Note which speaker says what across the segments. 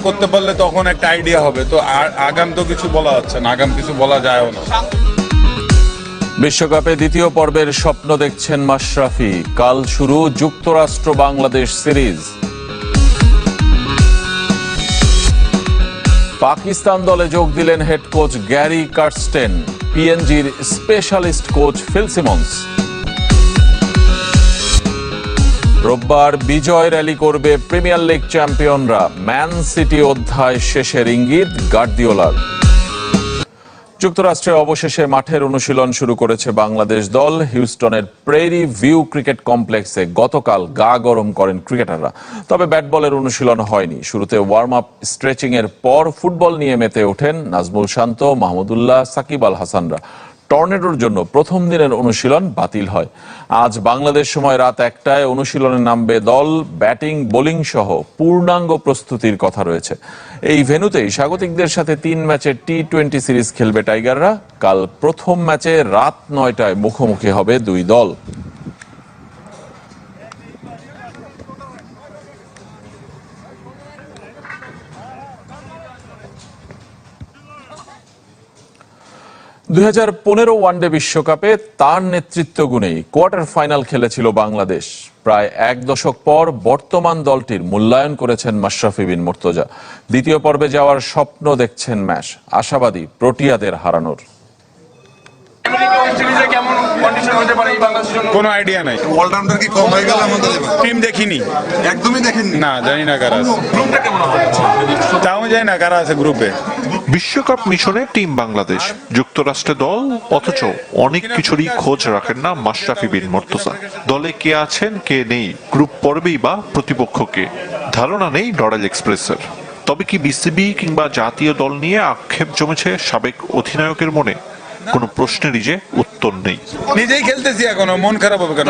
Speaker 1: করতে পারলে তখন একটা আইডিয়া হবে। তো আগাম তো কিছু বলা হচ্ছে না, আগাম কিছু বলা যায়ও না।
Speaker 2: বিশ্বকাপে দ্বিতীয় পর্বের স্বপ্ন দেখছেন মাশরাফি। কাল শুরু যুক্তরাষ্ট্র বাংলাদেশ সিরিজ। পাকিস্তান দলে যোগ দিলেন হেড কোচ গ্যারি কার্স্টেন, পিএনজির স্পেশালিস্ট কোচ ফিল সিমন্স। রোববার বিজয় র্যালি করবে প্রিমিয়ার লিগ চ্যাম্পিয়নরা। ম্যান সিটি অধ্যায় শেষের ইঙ্গিত গার্দিওলার। যুক্তরাষ্ট্রে অবশেষে মাঠের অনুশীলন শুরু করেছে বাংলাদেশ দল। হিউস্টনের প্রেরি ভিউ ক্রিকেট কমপ্লেক্সে গতকাল গা গরম করেন ক্রিকেটাররা। তবে ব্যাট বলের অনুশীলন হয়নি। শুরুতে ওয়ার্ম আপ স্ট্রেচিং এর পর ফুটবল নিয়ে মেতে ওঠেন নাজমুল শান্ত, মাহমুদুল্লাহ, সাকিব আল হাসানরা। টর্নেডোর জন্য প্রথম দিনের অনুশীলন বাতিল হয়। আজ বাংলাদেশ সময় রাত 1টায় অনুশীলনে নামবে দল। ব্যাটিং বোলিং সহ পূর্ণাঙ্গ প্রস্তুতির কথা রয়েছে। এই ভেন্যুতেই স্বাগতিকদের সাথে 3 ম্যাচের টি-20 সিরিজ খেলবে টাইগাররা। কাল প্রথম ম্যাচে রাত 9টায় মুখোমুখি হবে দুই দল। (2015) ওয়ানডে বিশ্বকাপে তার নেতৃত্ব গুণেই কোয়ার্টার ফাইনাল খেলেছিল বাংলাদেশ। প্রায় 1 দশক পর বর্তমান দলটির মূল্যায়ন করেছেন মাশরাফি বিন মুর্তজা। দ্বিতীয় পর্বে যাওয়ার স্বপ্ন দেখছেন ম্যাচ, আশাবাদী প্রোটিয়াদের হারানোর।
Speaker 1: কোনো আইডিয়া নাই।
Speaker 3: অলরাউন্ডার কি কম হয়ে গেল আমাদের?
Speaker 1: টিম দেখিনি,
Speaker 3: একদমই দেখেননি?
Speaker 1: না জানি না কারা আছে, তাও জানি না কারা আছে গ্রুপে।
Speaker 4: বিশ্বকাপ মিশনে টিম বাংলাদেশ, যুক্তরাষ্ট্রে দল, অথচ অনেক কিছুরই খোঁজ রাখেন না মাশরাফি বিন মুর্তজা। দলে কে আছেন কে নেই, গ্রুপ পর্বেই বা প্রতিপক্ষকে ধারণা নেই রয়্যাল এক্সপ্রেসের। তবে কি বিসিবি কিংবা জাতীয় দল নিয়ে আক্ষেপ জমেছে সাবেক অধিনায়কের মনে? কোনো প্রশ্নেরই যে উত্তর নেই।
Speaker 1: নিজেই খেলতেছি এখনো, মন খারাপ হবে কেন?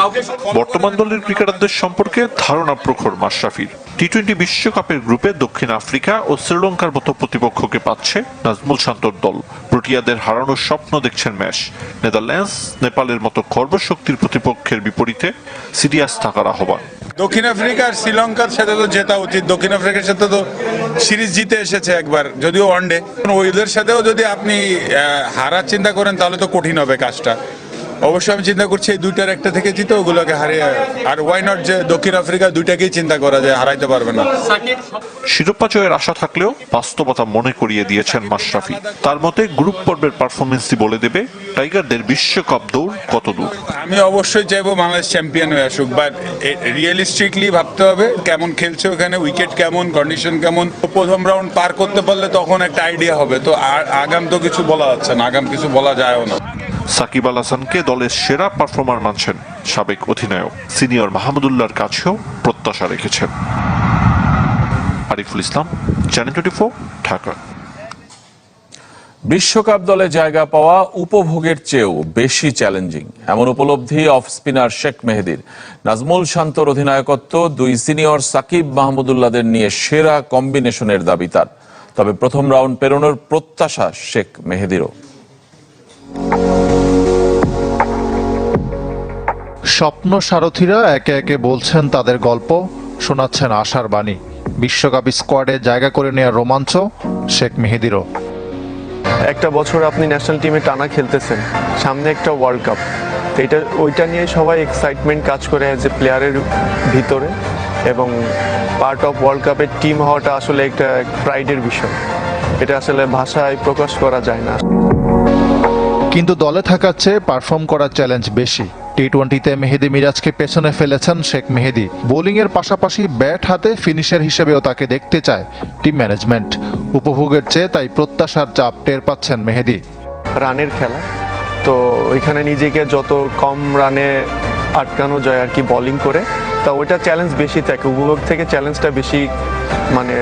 Speaker 4: বর্তমান দলের ক্রিকেটারদের সম্পর্কে ধারণা প্রখর মাশরাফির। টি-20 বিশ্বকাপের গ্রুপে দক্ষিণ আফ্রিকা ও শ্রীলঙ্কার মতো প্রতিপক্ষকে পাচ্ছে নাজমুল শান্তর দল। প্রোটিয়াদের হারানোর স্বপ্ন দেখছেন ম্যাচ। নেদারল্যান্ডস, নেপালের মতো খর্বশক্তির প্রতিপক্ষের বিপরীতে সিরিয়াস থাকার আহ্বান।
Speaker 1: দক্ষিণ আফ্রিকা আর শ্রীলঙ্কার সাথে তো জেতা উচিত। দক্ষিণ আফ্রিকার সাথে তো সিরিজ জিতে এসেছে একবার, যদিও ওয়ানডে। ওইদের সাথেও যদি আপনি হারার চিন্তা করেন তাহলে তো কঠিন হবে কাজটা। অবশ্যই আমি চিন্তা করছি এই দুইটার একটা থেকে জিতে ওগুলোকে হারিয়ে, আর ওয়াই নট যে দক্ষিণ আফ্রিকা দুইটাকেই চিন্তা করা যায়, হারাইতে পারবে না।
Speaker 4: শিরোপা জয়ের আশা থাকলেও বাস্তবতা মনে করিয়ে দিয়েছেন মাশরাফি। তার মতে গ্রুপ পর্বের পারফরমেন্সই বলে দেবে টাইগারদের বিশ্বকাপ দৌড় কত দূর।
Speaker 1: আমি অবশ্যই চাইবো বাংলাদেশ চ্যাম্পিয়ন হয়ে আসুক, বাট রিয়েলিস্টিকলি ভাবতে হবে কেমন খেলছে ওখানে, উইকেট কেমন, কন্ডিশন কেমন। প্রথম রাউন্ড পার করতে পারলে তখন একটা আইডিয়া হবে। তো আগাম তো কিছু বলা হচ্ছে না, আগাম কিছু বলা যায়ও না।
Speaker 4: সাকিব আল হাসানকে দলের সেরা পারফর্মার মানছেন সাবেক অধিনায়ক। সিনিয়র মাহমুদুল্লাহর কাছেও প্রত্যাশা রেখেছেন। আরিফুল ইসলাম, চ্যানেল 24, ঢাকা।
Speaker 2: বিশ্বকাপ দলে জায়গা পাওয়া উপভোগের চেয়েও বেশি চ্যালেঞ্জিং, এমন উপলব্ধি অফ স্পিনার শেখ মেহেদীর। নাজমুল শান্তর অধিনায়কত্ব, দুই সিনিয়র সাকিব মাহমুদুল্লাহদের নিয়ে সেরা কম্বিনেশনের দাবি তার। তবে প্রথম রাউন্ড পেরোনোর প্রত্যাশা শেখ মেহেদীরও।
Speaker 5: স্বপ্ন সারথীরা একে একে বলছেন তাদের গল্প, শোনাচ্ছেন আশার বাণী। বিশ্বকাপ স্কোয়াডে জায়গা করে নেওয়ার রোমাঞ্চ শেখ মেহেদীরও।
Speaker 6: একটা বছর আপনি ন্যাশনাল টিমে টানা খেলতেছেন, সামনে একটা ওয়ার্ল্ড কাপ, তো ওইটা নিয়ে সবাই এক্সাইটমেন্ট কাজ করে অ্যাজ এ প্লেয়ারের ভিতরে, এবং পার্ট অফ ওয়ার্ল্ড কাপের টিম হওয়াটা আসলে একটা প্রাইডের বিষয়। এটা আসলে ভাষায় প্রকাশ করা যায় না।
Speaker 5: কিন্তু দলে থাকার চেয়ে পারফর্ম করার চ্যালেঞ্জ বেশি। টি-20তে মেহেদী মিরাজকে পেছনে ফেলেছেন শেখ মেহেদী। বোলিংয়ের পাশাপাশি ব্যাট হাতে ফিনিশার হিসেবেও তাকে দেখতে চায় টিম ম্যানেজমেন্ট। উপভোগের চেয়ে তাই প্রত্যাশার চাপ টের পাচ্ছেন মেহেদী।
Speaker 6: রানের খেলা, তো ওইখানে নিজেকে যত কম রানে আটকানো যায় আর কি বোলিং করে, তা ওইটা চ্যালেঞ্জ বেশি থাকে। উপভোগ থেকে চ্যালেঞ্জটা বেশি, মানে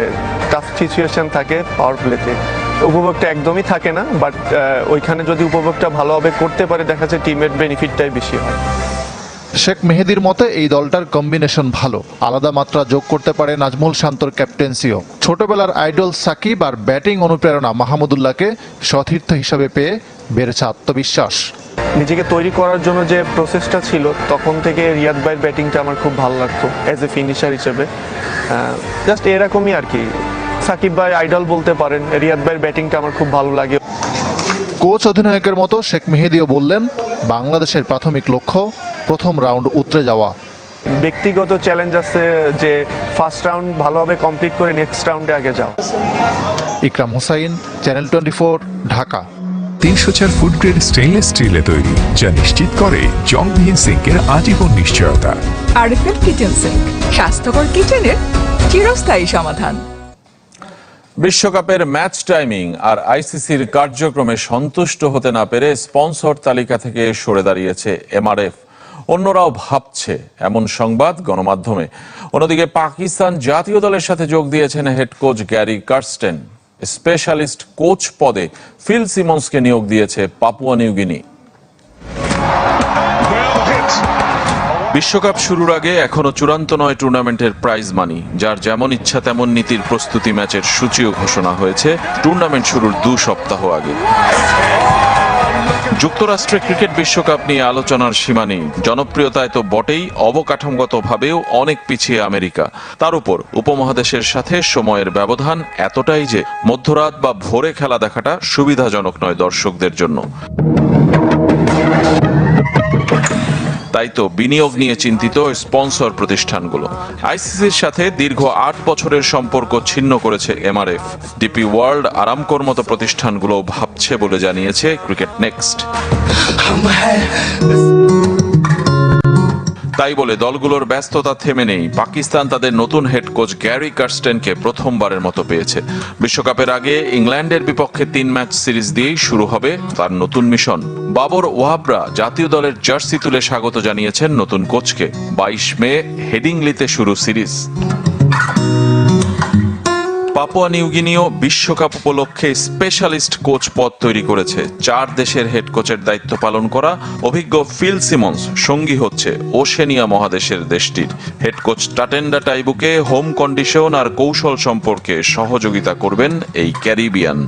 Speaker 6: টাফ সিচুয়েশন থাকে পাওয়ার প্লেতে। উপভোগটা একদমই থাকে না, বাট ওইখানে যদি উপভোগটা ভালোভাবে করতে পারে দেখা যাচ্ছে টিমের বেনিফিটটাই বেশি হয়।
Speaker 5: শেখ মেহেদীর মতে এই দলটার কম্বিনেশন ভালো, আলাদা মাত্রা যোগ করতে পারে নাজমুল শান্তর ক্যাপ্টেন্সিও। ছোটবেলার আইডল সাকিব আর ব্যাটিং অনুপ্রেরণা মাহমুদুল্লাহকে সতীর্থ হিসাবে পেয়ে বেড়েছে আত্মবিশ্বাস।
Speaker 6: নিজেকে তৈরি করার জন্য যে প্রসেসটা ছিল, তখন থেকে রিয়াদ ভাইয়ের ব্যাটিংটা আমার খুব ভালো লাগতো অ্যাজ এ ফিনিশার হিসেবে। জাস্ট এরকমই আর কি, সাকিব ভাই আইডল বলতে পারেন, রিয়াদ ভাইয়ের ব্যাটিংটা আমার খুব ভালো লাগে।
Speaker 5: কোচ অধিনায়কের মতো শেখ মেহেদীও বললেন, বাংলাদেশের প্রাথমিক লক্ষ্য প্রথম রাউন্ড উতরে যাওয়া।
Speaker 6: ব্যক্তিগত চ্যালেঞ্জ আছে যে ফার্স্ট রাউন্ড ভালোভাবে কমপ্লিট করে নেক্সট রাউন্ডে আগে যাও।
Speaker 5: Ikram Hossain, channel 24, Dhaka.
Speaker 7: 304 food grade stainless স্টিলে তৈরি, যা নিশ্চিত করে জংবিহীন সিঙ্কের আজীবন নিশ্চয়তা।
Speaker 8: আরএফএল কিচেন সিঙ্ক, স্বাস্থ্যকর কিচেনের চিরস্থায়ী সমাধান।
Speaker 2: বিশ্বকাপের ম্যাচ টাইমিং আর আইসিসির কার্যক্রমে সন্তুষ্ট হতে না পেরে স্পন্সর তালিকা থেকে সরে দাঁড়িয়েছে এমআরএফ। অন্যরাও ভাবছে এমন সংবাদ গণমাধ্যমে। অন্যদিকে পাকিস্তান জাতীয় দলের সাথে যোগ দিয়েছেন head coach Gary Kirsten. Specialist coach পদে ফিল সিমন্সকে নিয়োগ দিয়েছে পাপুয়া নিউগিনি। বিশ্বকাপ শুরুর আগে এখনো চূড়ান্ত নয় টুর্নামেন্টের প্রাইজ মানি, যার যেমন ইচ্ছা তেমন নীতির প্রস্তুতি ম্যাচের সূচিও ঘোষণা হয়েছে টুর্নামেন্ট শুরুর 2 সপ্তাহ আগে। যুক্তরাষ্ট্রে ক্রিকেট বিশ্বকাপ নিয়ে আলোচনার সীমা নেই। জনপ্রিয়তায় তো বটেই, অবকাঠামোগতভাবেও অনেক পিছিয়ে আমেরিকা। তার উপর উপমহাদেশের সাথে সময়ের ব্যবধান এতটাই যে মধ্যরাত বা ভোরে খেলা দেখাটা সুবিধাজনক নয় দর্শকদের জন্য। তাই তো বিনিয়োগ নিয়ে চিন্তিত স্পন্সর প্রতিষ্ঠানগুলো। আইসিসির সাথে দীর্ঘ 8 বছরের সম্পর্ক ছিন্ন করেছে এমআরএফ। ডিপি ওয়ার্ল্ড, আরামকোর মতো প্রতিষ্ঠানগুলো ভাবছে বলে জানিয়েছে ক্রিকেট নেক্সট। তাই বলে দলগুলোর ব্যস্ততা থেমে নেই। পাকিস্তান তাদের নতুন হেড কোচ গ্যারি কার্স্টেনকে প্রথমবারের মতো পেয়েছে। বিশ্বকাপের আগে ইংল্যান্ডের বিপক্ষে 3 ম্যাচ সিরিজ দিয়েই শুরু হবে তার নতুন মিশন। বাবর ওয়াহাবরা জাতীয় দলের জার্সি তুলে স্বাগত জানিয়েছেন নতুন কোচকে। 22 মে হেডিংলিতে শুরু সিরিজ। পাপুয়া নিউগিনিও বিশ্বকাপ উপলক্ষে স্পেশালিস্ট কোচ পদ তৈরি করেছে। 4 দেশের হেড কোচের দায়িত্ব পালন করা অভিজ্ঞ ফিল সিমন্স সঙ্গী হচ্ছে ওশেনিয়া মহাদেশের দেশটির। হেড কোচ টাটেন্ডা টাইবুকে হোম কন্ডিশন আর কৌশল সম্পর্কে সহযোগিতা করবেন এই ক্যারিবিয়ান।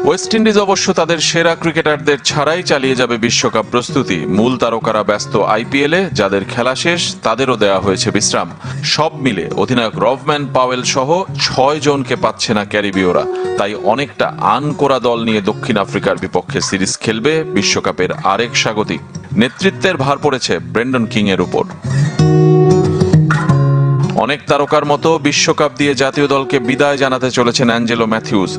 Speaker 2: ওয়েস্ট ইন্ডিজ অবশ্য তাদের সেরা ক্রিকেটারদের ছাড়াই চালিয়ে যাবে বিশ্বকাপ প্রস্তুতি। মূল তারকারা ব্যস্ত আইপিএলে, যাদের খেলা শেষ তাদেরও দেওয়া হয়েছে বিশ্রাম। সব মিলে অধিনায়ক রভম্যান পাওয়েল সহ 6 জনকে পাচ্ছে না ক্যারিবীয়রা। তাই অনেকটা আনকোরা দল নিয়ে দক্ষিণ আফ্রিকার বিপক্ষে সিরিজ খেলবে বিশ্বকাপের আরেক স্বাগতিক। নেতৃত্বের ভার পড়েছে ব্রেন্ডন কিং এর উপর। অনেক তারকার মতো বিশ্বকাপ দিয়ে জাতীয় দলকে বিদায় জানাতে চলেছেন অ্যাঞ্জেলো ম্যাথিউস।